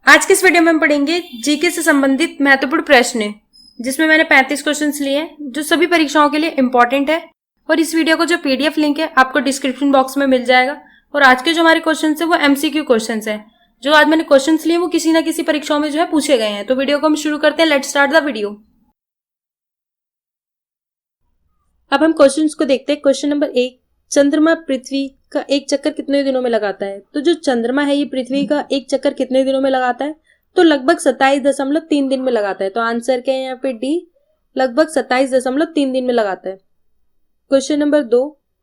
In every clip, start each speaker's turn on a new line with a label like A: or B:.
A: आज के इस वीडियो में हम पढ़ेंगे जीके से संबंधित महत्वपूर्ण प्रश्न, जिसमें मैंने 35 क्वेश्चंस लिए हैं जो सभी परीक्षाओं के लिए इंपॉर्टेंट है। और इस वीडियो को जो पीडीएफ लिंक है आपको डिस्क्रिप्शन बॉक्स में मिल जाएगा। और आज के जो हमारे क्वेश्चंस है वो एमसीक्यू क्वेश्चंस है। जो आज मैंने क्वेश्चंस लिए वो किसी ना किसी परीक्षाओं में जो है पूछे गए हैं। तो वीडियो को हम शुरू करते हैं। Let's start the video. अब हम क्वेश्चंस को देखते हैं। क्वेश्चन नंबर 1, चंद्रमा पृथ्वी का एक चक्कर कितने दिनों में लगाता है? तो जो चंद्रमा है ये पृथ्वी का एक चक्कर कितने दिनों में लगाता है? तो लगभग 27.3 दिन में लगाता है। तो आंसर क्या है यहाँ पे? डी, लगभग 27.3 दिन में लगाता है। क्वेश्चन नंबर 2,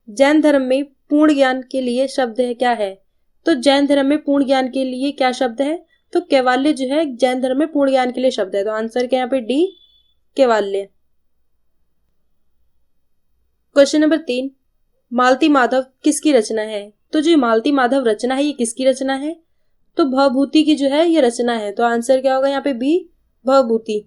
A: जैन धर्म में पूर्ण ज्ञान के लिए शब्द है क्या है? तो जैन धर्म में पूर्ण ज्ञान के लिए क्या शब्द है? तो कैवाल्य जो है जैन धर्म में पूर्ण ज्ञान के लिए शब्द है। तो आंसर क्या है यहाँ पे? डी, कैवाल्य। क्वेश्चन नंबर 3, मालती माधव किसकी रचना है? तो जो मालती माधव रचना है ये किसकी रचना है? तो भवभूति की जो है ये रचना है। तो आंसर क्या होगा यहाँ पे? बी, भवभूति।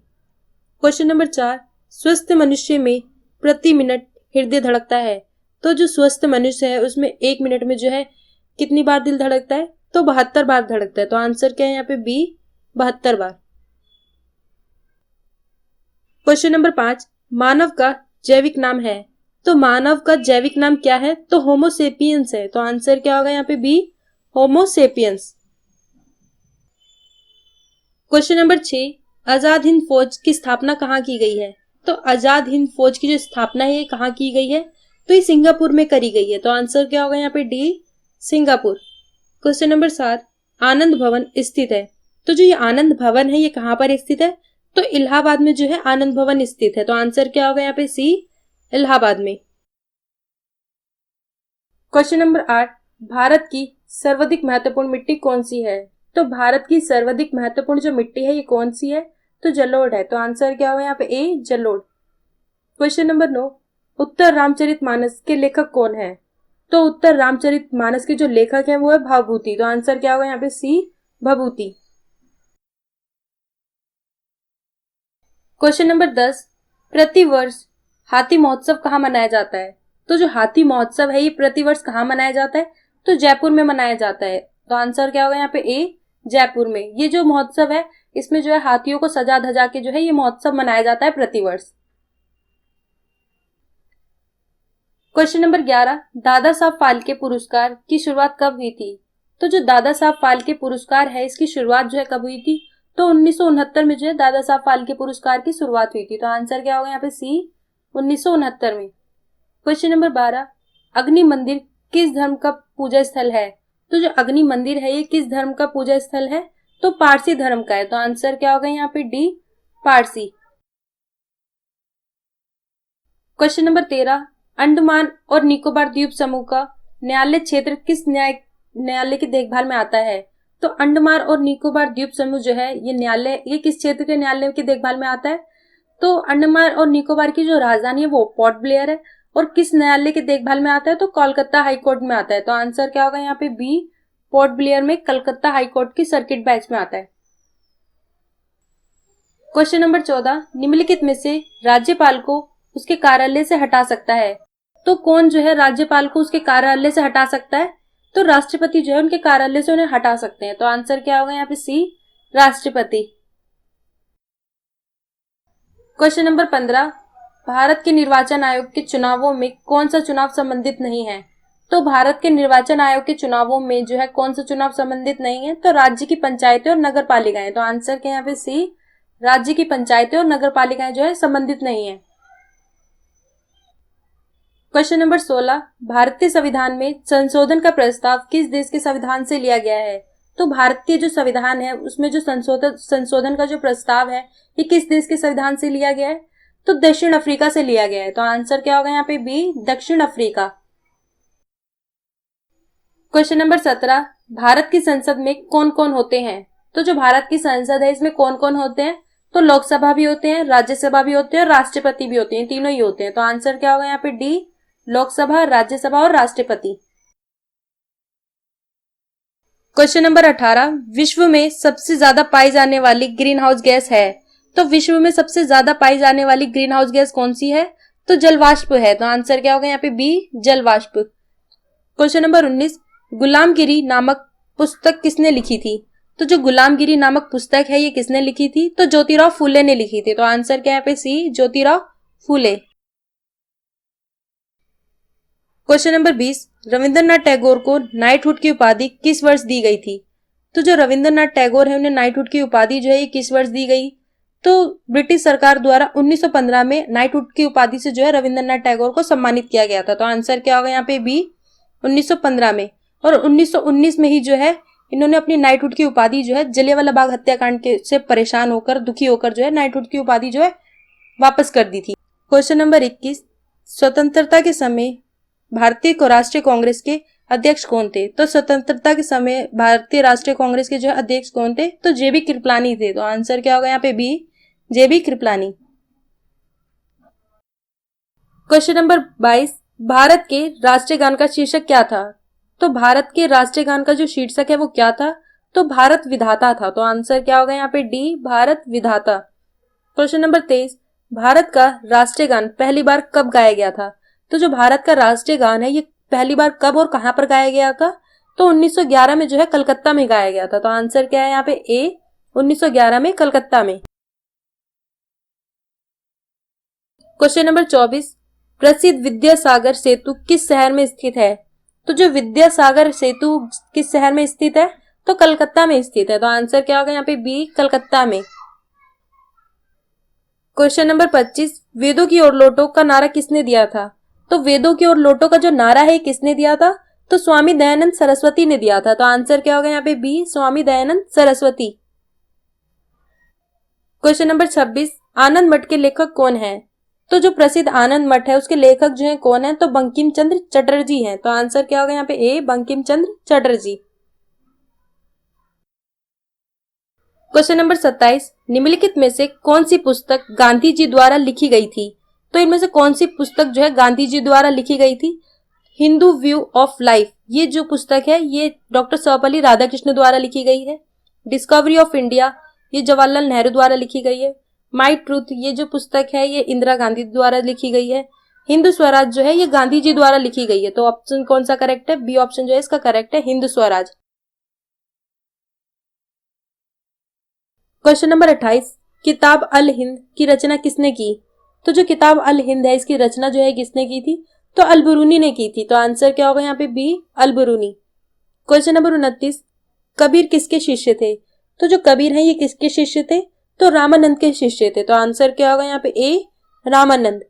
A: क्वेश्चन नंबर 4, स्वस्थ मनुष्य में प्रति मिनट हृदय धड़कता है। तो जो स्वस्थ मनुष्य है उसमें 1 मिनट में जो है कितनी बार दिल धड़कता है? तो 72 बार धड़कता है। तो आंसर क्या है यहाँ पे? बी, 72 बार। क्वेश्चन नंबर 5, मानव का जैविक नाम है। तो मानव का जैविक नाम क्या है? तो होमोसेपियंस है। तो आंसर क्या होगा यहाँ पे? B, homo sapiens. Question number 6, Azad Hind Fauj की स्थापना कहाँ की गई है? तो आजाद हिंद फौज की जो स्थापना है ये कहाँ की गई है? तो ये सिंगापुर में करी गई है। तो आंसर क्या होगा यहाँ पे? D, Singapore. क्वेश्चन नंबर 7, आनंद भवन स्थित है। तो जो ये आनंद भवन है ये कहाँ पर स्थित है? तो इलाहाबाद में जो है आनंद भवन स्थित है। तो आंसर क्या होगा यहाँ पे? सी, इलाहाबाद में। क्वेश्चन नंबर 8, भारत की सर्वाधिक महत्वपूर्ण मिट्टी कौन सी है? तो भारत की सर्वाधिक महत्वपूर्ण जो मिट्टी है ये कौन सी है? तो जलोढ़ है। तो आंसर क्या होगा यहाँ पे? ए, जलोढ़। क्वेश्चन नंबर 9, उत्तर रामचरितमानस के लेखक कौन है? तो उत्तर रामचरितमानस के जो लेखक है वो है भवभूति। तो आंसर क्या होगा यहाँ पे? सी, भवभूति। क्वेश्चन नंबर 10, प्रतिवर्ष हाथी महोत्सव कहाँ मनाया जाता है? तो जो हाथी महोत्सव है ये प्रतिवर्ष कहाँ मनाया जाता है? तो जयपुर में मनाया जाता है। तो आंसर क्या होगा यहाँ पे? ए, जयपुर में। ये जो महोत्सव है इसमें जो है हाथियों को सजा धजा के जो है ये महोत्सव मनाया जाता है प्रतिवर्ष। क्वेश्चन नंबर 11, दादा साहब फाल्के पुरस्कार की शुरुआत कब हुई थी? तो जो दादा साहब फाल्के पुरस्कार है इसकी शुरुआत जो है कब हुई थी? तो 1969 में जो है दादा साहब फाल्के पुरस्कार की शुरुआत हुई थी। तो आंसर क्या होगा यहाँ पे? सी, 1969 में। क्वेश्चन नंबर 12, अग्नि मंदिर किस धर्म का पूजा स्थल है? तो जो अग्नि मंदिर है ये किस धर्म का पूजा स्थल है? तो पारसी धर्म का है। तो आंसर क्या होगा यहाँ पे? D, Parsi. Question number 13, Andaman और निकोबार द्वीप समूह का न्यायालय क्षेत्र किस न्यायालय की देखभाल में आता है? तो अंडमान और निकोबार द्वीप समूह जो है ये न्यायालय ये किस क्षेत्र के न्यायालय की देखभाल में आता है? तो अंडमान और निकोबार की जो राजधानी है वो पोर्ट ब्लेयर है। और किस न्यायालय की देखभाल में आता है? तो कोलकाता हाईकोर्ट में आता है। तो आंसर क्या होगा यहाँ पे? बी, पोर्ट ब्लेयर में कलकत्ता हाईकोर्ट की सर्किट बेंच में आता है। क्वेश्चन नंबर 14, निम्नलिखित में से राज्यपाल को उसके कार्यालय से हटा सकता है? तो कौन जो है राज्यपाल को उसके कार्यालय से हटा सकता है? तो राष्ट्रपति जो है उनके कार्यालय से उन्हें हटा सकते हैं। तो आंसर क्या होगा यहाँ पे? सी, राष्ट्रपति। क्वेश्चन नंबर 15, भारत के निर्वाचन आयोग के चुनावों में कौन सा चुनाव संबंधित नहीं है? तो भारत के निर्वाचन आयोग के चुनावों में जो है कौन सा चुनाव संबंधित नहीं है? तो राज्य की पंचायतें और नगर पालिकाएं। तो आंसर क्या यहाँ पे? सी, राज्य की पंचायतें और नगर पालिकाएं जो है संबंधित नहीं है। क्वेश्चन नंबर 16, भारतीय संविधान में संशोधन का प्रस्ताव किस देश के संविधान से लिया गया है? तो भारतीय जो संविधान है उसमें जो संशोधन का जो प्रस्ताव है ये किस देश के संविधान से लिया गया है? तो दक्षिण अफ्रीका से लिया गया है। तो आंसर क्या होगा यहाँ पे? बी, दक्षिण अफ्रीका। क्वेश्चन नंबर 17, भारत की संसद में कौन कौन होते हैं? तो जो भारत की संसद है इसमें कौन कौन होते हैं? तो लोकसभा भी होते हैं, राज्यसभा भी होते हैं और राष्ट्रपति भी होते हैं, तीनों ही होते हैं। तो आंसर क्या होगा यहाँ पे? डी, लोकसभा, राज्यसभा और राष्ट्रपति। क्वेश्चन नंबर 18, विश्व में सबसे ज्यादा पाई जाने वाली ग्रीन हाउस गैस है? तो विश्व में सबसे ज्यादा पाई जाने वाली ग्रीन हाउस गैस कौन सी है? तो जलवाष्प है। तो आंसर क्या होगा यहाँ पे? बी, जलवाष्प। क्वेश्चन नंबर 19, गुलामगिरी नामक पुस्तक किसने लिखी थी? तो जो गुलामगिरी नामक पुस्तक है ये किसने लिखी थी? तो ज्योतिराव फूले ने लिखी थी। तो आंसर क्या है यहाँ पे? सी, ज्योतिराव फूले। क्वेश्चन नंबर 20, रविंद्रनाथ टैगोर को नाइटहुड की उपाधि किस वर्ष दी गई थी? तो जो रविंद्रनाथ टैगोर है उन्हें नाइटहुड की उपाधि जो है ये किस वर्ष दी गई? तो ब्रिटिश सरकार द्वारा 1915 में नाइटहुड की उपाधि से जो है रविंद्रनाथ टैगोर को सम्मानित किया गया था। तो आंसर क्या होगा यहाँ पे? बी, 1915 में। और 1919 में ही जो है इन्होंने अपनी नाइटहुड की उपाधि जो है जलियांवाला बाग हत्याकांड के से परेशान होकर, दुखी होकर जो है नाइटहुड की उपाधि जो है वापस कर दी थी। क्वेश्चन नंबर 21, स्वतंत्रता के समय भारतीय राष्ट्रीय कांग्रेस के अध्यक्ष कौन थे? तो स्वतंत्रता के समय भारतीय राष्ट्रीय कांग्रेस के जो है अध्यक्ष कौन थे? तो जेबी कृपलानी थे। तो आंसर क्या होगा यहाँ पे? बी, जेबी कृपलानी। क्वेश्चन नंबर 22, भारत के राष्ट्रीय गान का शीर्षक क्या था? तो भारत के राष्ट्रीय गान का जो शीर्षक है वो क्या था? तो भारत विधाता था। तो आंसर क्या होगा यहाँ पे? डी, भारत विधाता। क्वेश्चन नंबर 23, भारत का राष्ट्रीय गान पहली बार कब गाया गया था? तो जो भारत का राष्ट्रीय गान है ये पहली बार कब और कहां पर गाया गया था? तो 1911 में जो है कलकत्ता में गाया गया था। तो आंसर क्या है यहाँ पे? ए, 1911 में कलकत्ता में। क्वेश्चन नंबर 24, प्रसिद्ध विद्यासागर सेतु किस शहर में स्थित है? तो जो विद्यासागर सेतु किस शहर में स्थित है? तो कलकत्ता में स्थित है। तो आंसर क्या होगा यहाँ पे? बी, कलकत्ता में। क्वेश्चन नंबर 25, वेदों की ओर लौटो का नारा किसने दिया था? तो वेदों की ओर लौटो का जो नारा है किसने दिया था? तो स्वामी दयानंद सरस्वती ने दिया था। तो आंसर क्या होगा यहाँ पे? B, Swami Dayanand Saraswati. Question number 26, आनंद मठ के लेखक कौन है? तो जो प्रसिद्ध आनंद मठ है उसके लेखक जो है कौन है? तो बंकिम चंद्र चटर्जी हैं। तो आंसर क्या होगा यहाँ पे? ए, बंकिम चंद्र चटर्जी। क्वेश्चन नंबर 27, निम्नलिखित में से कौन सी पुस्तक गांधी जी द्वारा लिखी गई थी? तो इनमें से कौन सी पुस्तक जो है गांधी जी द्वारा लिखी गई थी? हिंदू व्यू ऑफ लाइफ, ये जो पुस्तक है ये डॉक्टर सर्वपल्ली राधाकृष्ण द्वारा लिखी गई है। डिस्कवरी ऑफ इंडिया, ये जवाहरलाल नेहरू द्वारा लिखी गई है। माई ट्रूथ, ये जो पुस्तक है ये इंदिरा गांधी द्वारा लिखी गई है। हिंदू स्वराज जो है ये गांधी जी द्वारा लिखी गई है। तो ऑप्शन कौन सा करेक्ट है? बी ऑप्शन जो है इसका करेक्ट है, हिंदू स्वराज। क्वेश्चन नंबर 28, किताब अल हिंद की रचना किसने की? तो जो किताब अल हिंद है इसकी रचना जो है किसने की थी? तो अलबरूनी ने की थी। तो आंसर क्या होगा यहाँ पे? B, Alberuni. Question number 29, Kabir किसके शिष्य थे? तो जो कबीर है ये किसके शिष्य थे? तो रामानंद के शिष्य थे। तो आंसर क्या होगा यहाँ पे? ए, रामानंद।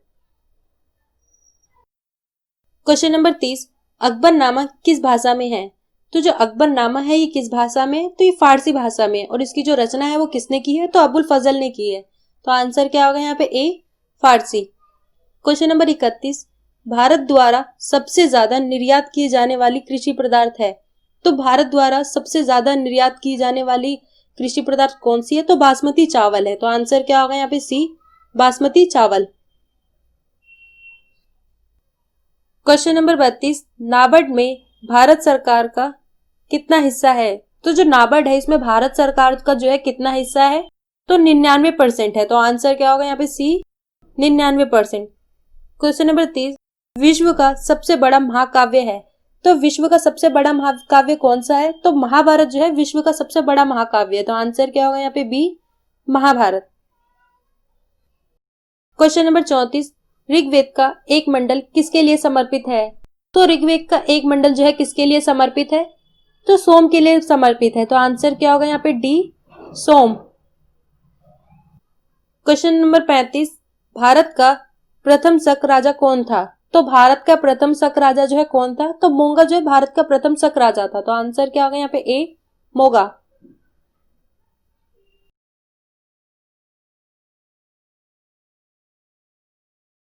A: क्वेश्चन नंबर 30, अकबरनामा किस भाषा में है? तो जो अकबरनामा है ये किस भाषा में है? तो ये फारसी भाषा में है। और इसकी जो रचना है वो किसने की है? तो अबुल फजल ने की है। तो आंसर क्या होगा यहाँ पे? ए, फारसी। क्वेश्चन नंबर 31, भारत द्वारा सबसे ज्यादा निर्यात किए जाने वाली कृषि पदार्थ है? तो भारत द्वारा सबसे ज्यादा निर्यात की जाने वाली कृषि पदार्थ कौन सी है? तो बासमती चावल है। तो आंसर क्या होगा यहाँ पे? सी, बासमती चावल। क्वेश्चन नंबर 32, नाबार्ड में भारत सरकार का कितना हिस्सा है? तो जो नाबार्ड है इसमें भारत सरकार का जो है कितना हिस्सा है? तो 99% है। तो आंसर क्या होगा यहाँ पे? सी, 99%। क्वेश्चन नंबर 30, विश्व का सबसे बड़ा महाकाव्य है? तो विश्व का सबसे बड़ा महाकाव्य कौन सा है? तो महाभारत जो है विश्व का सबसे बड़ा महाकाव्य है। तो आंसर क्या होगा यहाँ पे? B, Mahabharata. Question number 34, Rigveda का एक मंडल किसके लिए समर्पित है? तो ऋग्वेद का एक मंडल जो है किसके लिए समर्पित है? तो सोम के लिए समर्पित है। तो आंसर क्या होगा यहाँ पे? डी, सोम। क्वेश्चन नंबर 35, भारत का प्रथम शक राजा कौन था? तो भारत का प्रथम शक राजा जो है कौन था? तो मोंगा जो है भारत का प्रथम शक राजा था। तो आंसर क्या होगा यहाँ पे? ए, मोगा।